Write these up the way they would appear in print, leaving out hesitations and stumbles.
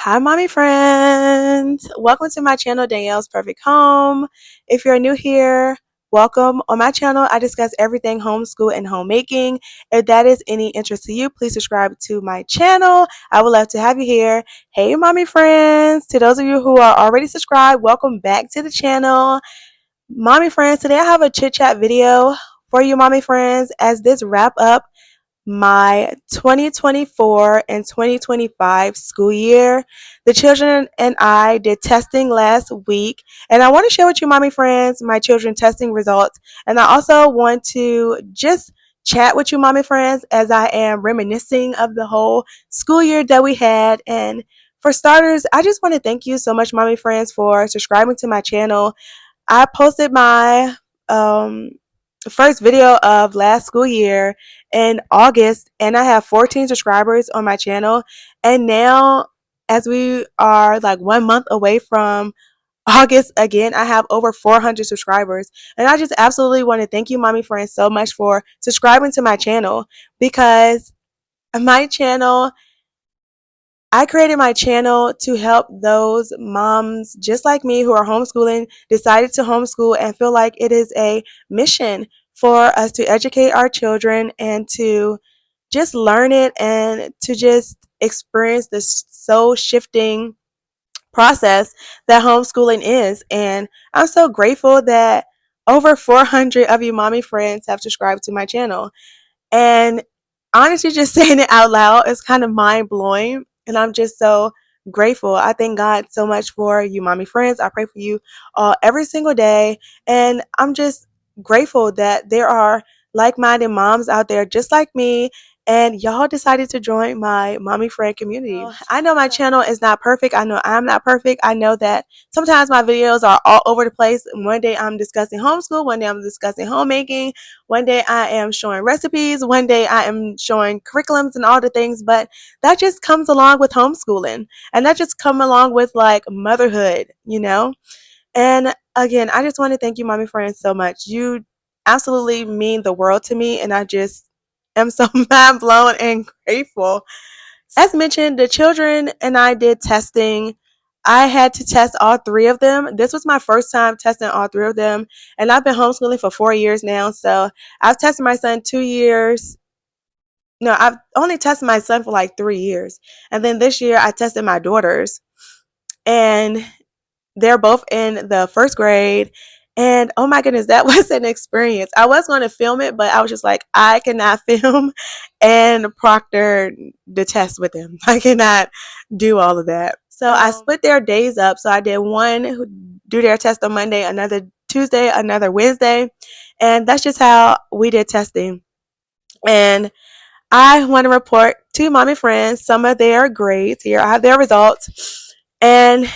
Hi, mommy friends. Welcome to my channel, Danielle's Perfect Home. If you're new here, welcome. On my channel, I discuss everything homeschool and homemaking. If that is any interest to you, please subscribe to my channel. I would love to have you here. Hey, mommy friends. To those of you who are already subscribed, welcome back to the channel. Mommy friends, today I have a chit chat video for you, mommy friends, as this wrap up my 2024 and 2025 school year. The children and I did testing last week, and I want to share with you, mommy friends, my children testing results. And I also want to just chat with you, mommy friends, as I am reminiscing of the whole school year that we had. And for starters, I just want to thank you so much, mommy friends, for subscribing to my channel. I posted my first video of last school year in August, and I have 14 subscribers on my channel. And now, as we are like 1 month away from August again, I have over 400 subscribers. And I just absolutely want to thank you, mommy friends, so much for subscribing to my channel, because my channel I created my channel to help those moms just like me who are homeschooling, decided to homeschool, and feel like it is a mission for us to educate our children and to just learn it and to just experience this soul shifting process that homeschooling is. And I'm so grateful that over 400 of you mommy friends have subscribed to my channel. And honestly, just saying it out loud is kind of mind blowing. And I'm just so grateful. I thank God so much for you, mommy friends. I pray for you every single day. And I'm just grateful that there are like minded moms out there just like me. And y'all decided to join my mommy friend community. I know my channel is not perfect. I know I'm not perfect. I know that sometimes my videos are all over the place. One day I'm discussing homeschool. One day I'm discussing homemaking. One day I am showing recipes. One day I am showing curriculums and all the things. But that just comes along with homeschooling. And that just come along with like motherhood, you know? And again, I just want to thank you, mommy friends, so much. You absolutely mean the world to me. And I just am so mind blown and grateful. As mentioned, the children and I did testing. I had to test all three of them. This was my first time testing all three of them. And I've been homeschooling for 4 years now. So I've tested my son 2 years. No, I've only tested my son for like 3 years. And then this year I tested my daughters. And they're both in the first grade. And oh my goodness, that was an experience. I was going to film it, but I was just like, I cannot film and proctor the test with them. I cannot do all of that. So I split their days up. So I did one who do their test on Monday, another Tuesday, another Wednesday. And that's just how we did testing. And I want to report to mommy friends some of their grades. Here I have their results. And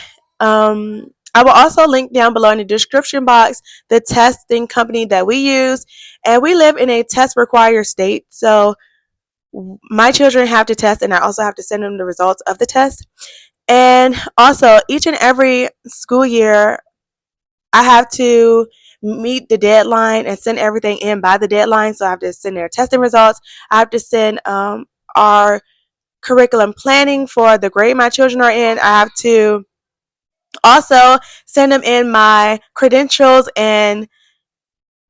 I will also link down below in the description box the testing company that we use. And we live in a test required state. So my children have to test, and I also have to send them the results of the test. And also, each and every school year, I have to meet the deadline and send everything in by the deadline. So I have to send their testing results. I have to send our curriculum planning for the grade my children are in. I have to also send them in my credentials and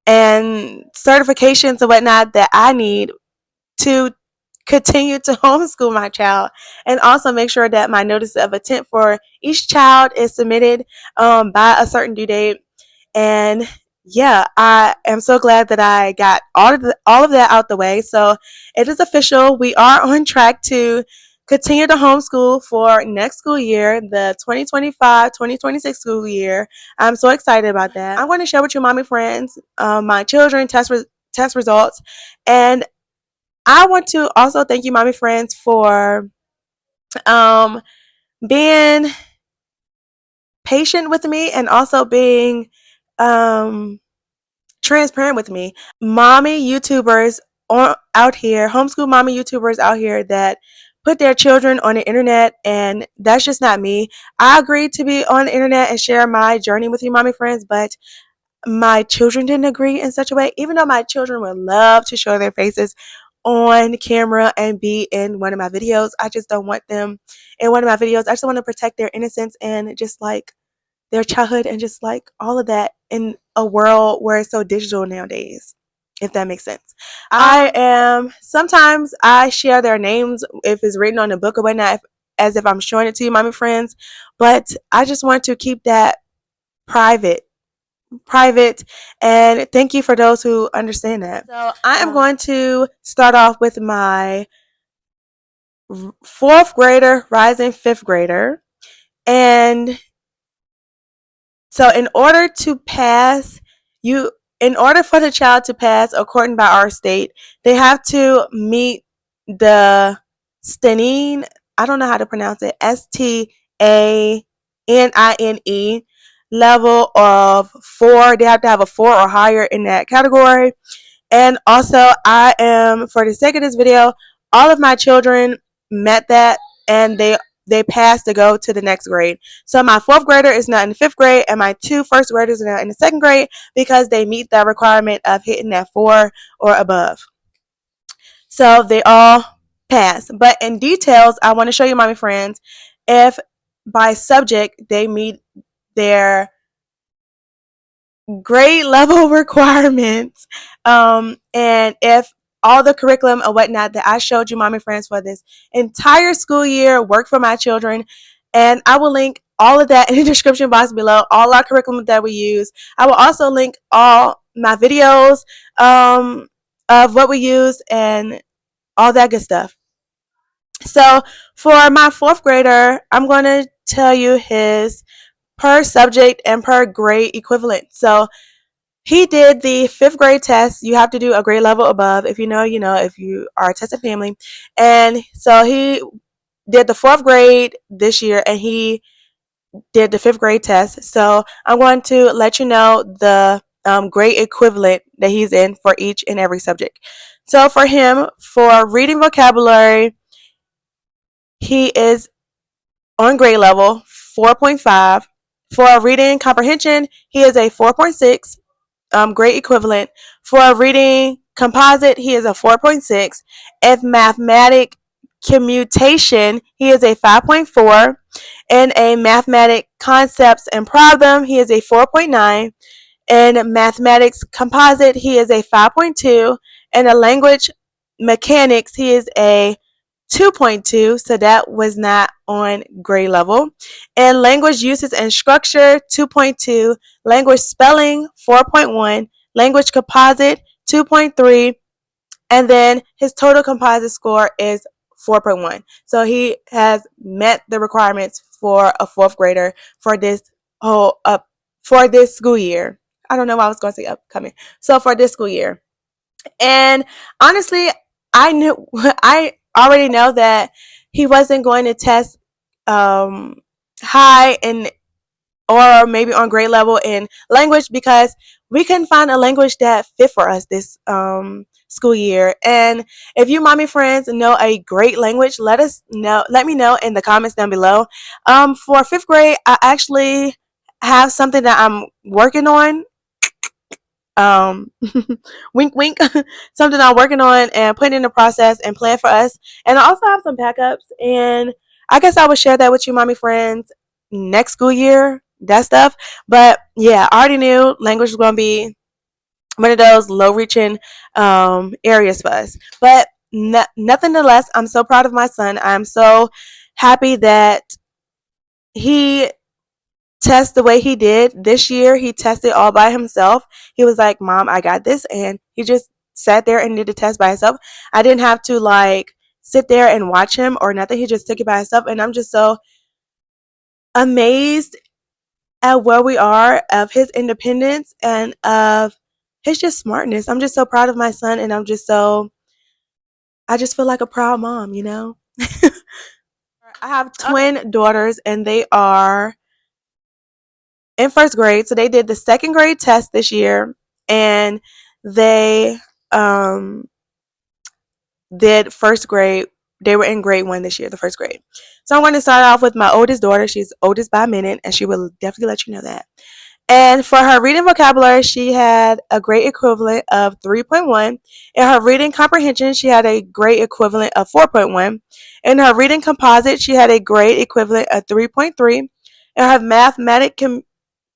certifications and whatnot that I need to continue to homeschool my child, and also make sure that my notice of intent for each child is submitted by a certain due date. And yeah, I am so glad that I got all of that out the way. So it is official. We are on track to continue to homeschool for next school year, the 2025-2026 school year. I'm so excited about that. I'm going to share with you, mommy friends, my children test results. And I want to also thank you, mommy friends, for being patient with me and also being transparent with me. Mommy YouTubers out here, homeschool mommy YouTubers out here that put their children on the internet, and that's just not me. I agreed to be on the internet and share my journey with you, mommy friends, but my children didn't agree in such a way, even though my children would love to show their faces on camera and be in one of my videos. I just don't want them in one of my videos. I just want to protect their innocence and just like their childhood and just like all of that in a world where it's so digital nowadays, if that makes sense. I am sometimes I share their names if it's written on a book or whatnot, as if I'm showing it to you, mommy friends. But I just want to keep that private. And thank you for those who understand that. So I am going to start off with my fourth grader, rising fifth grader. And so in order for the child to pass according by our state, they have to meet the STANINE, I don't know how to pronounce it, STANINE level of 4. They have to have a 4 or higher in that category. And also, I am, for the sake of this video, all of my children met that, and they passed to go to the next grade. So my fourth grader is now in the fifth grade, and my two first graders are now in the second grade because they meet the requirement of hitting that 4 or above. So they all pass. But in details, I want to show you, mommy friends, if by subject they meet their grade level requirements, and if all the curriculum or whatnot that I showed you, mommy friends, for this entire school year work for my children. And I will link all of that in the description box below, all our curriculum that we use. I will also link all my videos of what we use and all that good stuff. So for my fourth grader, I'm going to tell you his per subject and per grade equivalent. So he did the fifth grade test. You have to do a grade level above. If you know, you know, if you are a tested family. And so he did the fourth grade this year, and he did the fifth grade test. So I'm going to let you know the grade equivalent that he's in for each and every subject. So for him, for reading vocabulary, he is on grade level 4.5. For reading comprehension, he is a 4.6. Grade equivalent. For reading composite, he is a 4.6. If mathematic commutation, he is a 5.4. In a mathematic concepts and problem, he is a 4.9. In mathematics composite, he is a 5.2. In a language mechanics, he is a 2.2, so that was not on grade level. And language uses and structure, 2.2. Language spelling, 4.1. Language composite, 2.3. And then his total composite score is 4.1. So he has met the requirements for a fourth grader for this for this school year. I don't know why I was going to say upcoming. So for this school year. And honestly, I already know that he wasn't going to test high in, or maybe on grade level in language, because we couldn't find a language that fit for us this school year. And if you mommy friends know a great language, let me know in the comments down below. For fifth grade, I actually have something that I'm working on, um wink wink, something I'm working on and putting in the process and plan for us. And I also have some backups, and I guess I will share that with you, mommy friends, next school year, that stuff. But yeah, I already knew language was going to be one of those low reaching areas for us. But nonetheless, I'm so proud of my son. I'm so happy that he test the way he did this year. He tested all by himself. He was like, "Mom, I got this," and he just sat there and did the test by himself. I didn't have to like sit there and watch him or nothing. He just took it by himself, and I'm just so amazed at where we are, of his independence and of his just smartness. I'm just so proud of my son, and I just feel like a proud mom, you know. I have twin daughters, and they are in first grade. So they did the second grade test this year, and they did first grade. They were in grade 1 this year, the first grade. So I'm going to start off with my oldest daughter. She's oldest by a minute, and she will definitely let you know that. And for her reading vocabulary, she had a grade equivalent of 3.1. In her reading comprehension, she had a grade equivalent of 4.1. In her reading composite, she had a grade equivalent of 3.3. In her mathematics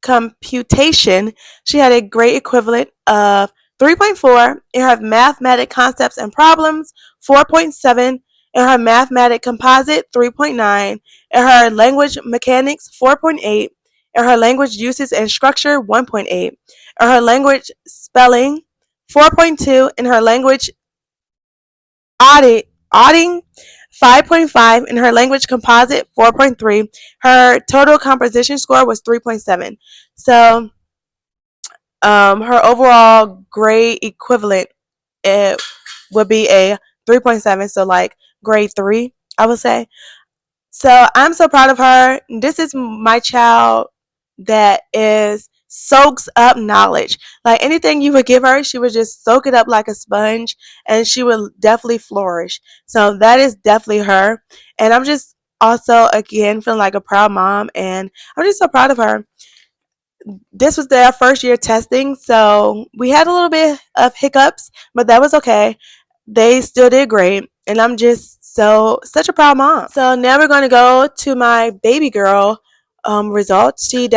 computation, she had a grade equivalent of 3.4. In her mathematic concepts and problems, 4.7. In her mathematic composite, 3.9. In her language mechanics, 4.8. In her language uses and structure, 1.8. In her language spelling, 4.2. In her language auditing, 5.5. In her language composite, 4.3. Her total composition score was 3.7. So her overall grade equivalent, it would be a 3.7. So like grade 3, I would say. So I'm so proud of her. This is my child that is soaks up knowledge. Like anything you would give her, she would just soak it up like a sponge, and she would definitely flourish. So that is definitely her. And I'm just also again feeling like a proud mom, and I'm just so proud of her. This was their first year testing, so we had a little bit of hiccups, but that was okay. They still did great, and I'm just such a proud mom. So now we're going to go to my baby girl results. She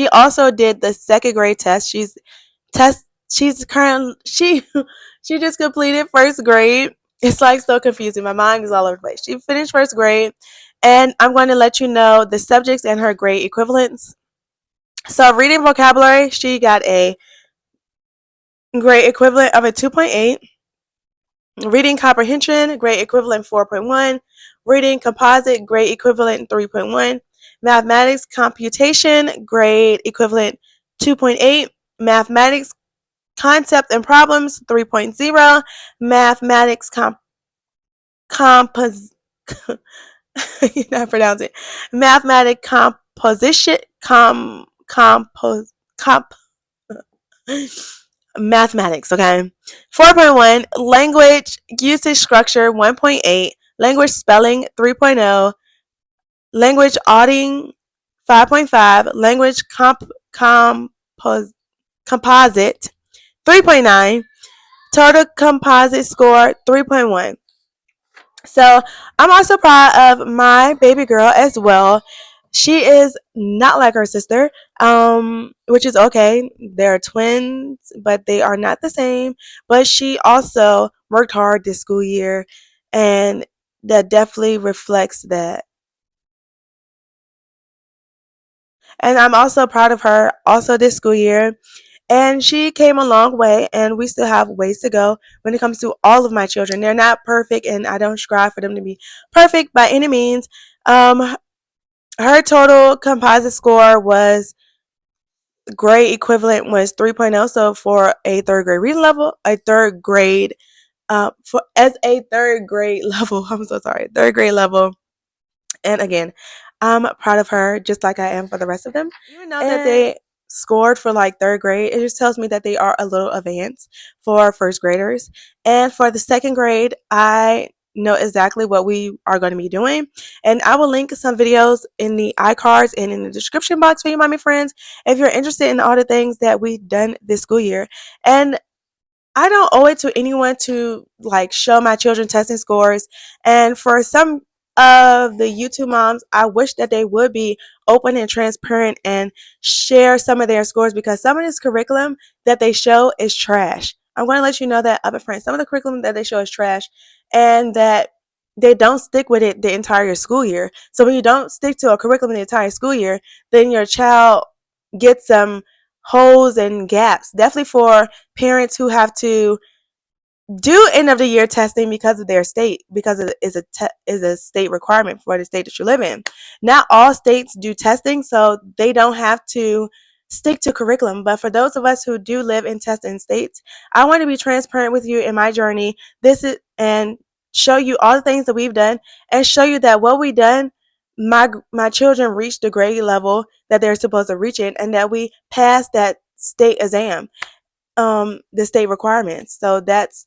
also did the second grade test. She's currently she just completed first grade. It's like so confusing. My mind is all over the place. She finished first grade, and I'm going to let you know the subjects and her grade equivalents. So reading vocabulary, she got a grade equivalent of a 2.8. Reading comprehension, grade equivalent 4.1. Reading composite, grade equivalent 3.1. Mathematics computation, grade equivalent 2.8. Mathematics concept and problems 3.0. Mathematics compos you not pronounce it. Mathematic composition comp mathematics, okay? 4.1, language usage structure 1.8, language spelling 3.0, language auditing 5.5, language composite 3.9, total composite score 3.1. So I'm also proud of my baby girl as well. She is not like her sister, which is okay. They're twins, but they are not the same. But she also worked hard this school year, and that definitely reflects that. And I'm also proud of her also this school year. And she came a long way, and we still have ways to go when it comes to all of my children. They're not perfect, and I don't strive for them to be perfect by any means. Um, Her total composite score was grade equivalent was 3.0. So for a third grade reading level, a third grade for as a third grade level, I'm so sorry, third grade level. And again, I'm proud of her just like I am for the rest of them. Even though that they scored for like third grade, it just tells me that they are a little advanced for first graders. And for the second grade, I know exactly what we are going to be doing. And I will link some videos in the iCards and in the description box for you, mommy friends, if you're interested in all the things that we've done this school year. And I don't owe it to anyone to like show my children testing scores. And for some of the YouTube moms, I wish that they would be open and transparent and share some of their scores, because some of this curriculum that they show is trash. I'm going to let you know that up front. Some of the curriculum that they show is trash, and that they don't stick with it the entire school year. So when you don't stick to a curriculum the entire school year, then your child gets some holes and gaps. Definitely for parents who have to do end of the year testing because of their state, because it is a state requirement for the state that you live in. Not all states do testing, so they don't have to stick to curriculum. But for those of us who do live in testing states, I want to be transparent with you in my journey. This is and show you all the things that we've done, and show you that what we done, my children reached the grade level that they're supposed to reach in, and that we passed that state exam, the state requirements. So that's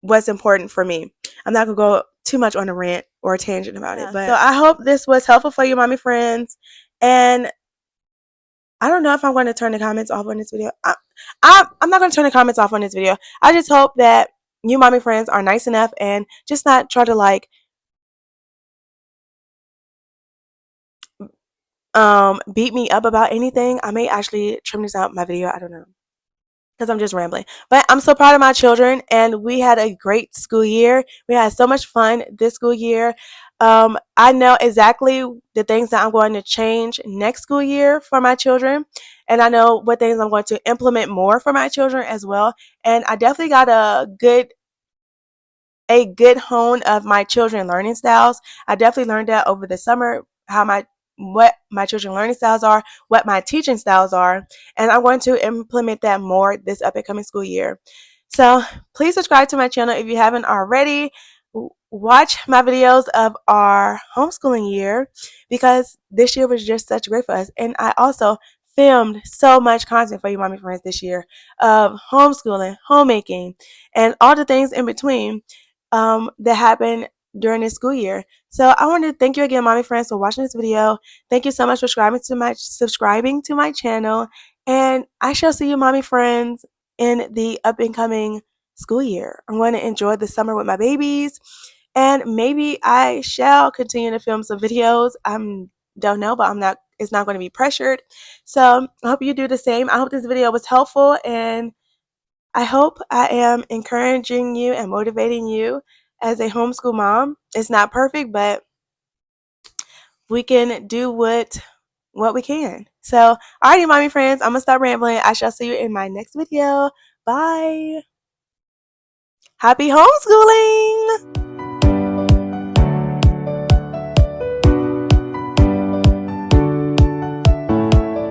what's important for me. I'm not gonna go too much on a rant or a tangent about it. But so I hope this was helpful for you, mommy friends. And I don't know if I'm going to turn the comments off on this video. I'm not going to turn the comments off on this video. I just hope that you mommy friends are nice enough and just not try to like beat me up about anything. I may actually trim this out in my video. I don't know, because I'm just rambling. But I'm so proud of my children, and we had a great school year. We had so much fun this school year. I know exactly the things that I'm going to change next school year for my children, and I know what things I'm going to implement more for my children as well. And I definitely got a good hone of my children learning styles. I definitely learned that over the summer, what my children learning styles are, what my teaching styles are, and I'm going to implement that more this up and coming school year. So please subscribe to my channel if you haven't already. Watch my videos of our homeschooling year, because this year was just such great for us. And I also filmed so much content for you mommy friends this year of homeschooling, homemaking, and all the things in between that happened during this school year. So I want to thank you again, mommy friends, for watching this video. Thank you so much for subscribing to my channel, and I shall see you, mommy friends, in the up and coming school year. I'm going to enjoy the summer with my babies, and maybe I shall continue to film some videos. Don't know, but I'm not. It's not going to be pressured. So I hope you do the same. I hope this video was helpful, and I hope I am encouraging you and motivating you as a homeschool mom. It's not perfect, but we can do what we can. So, alrighty, mommy friends, I'm gonna stop rambling. I shall see you in my next video. Bye. Happy homeschooling!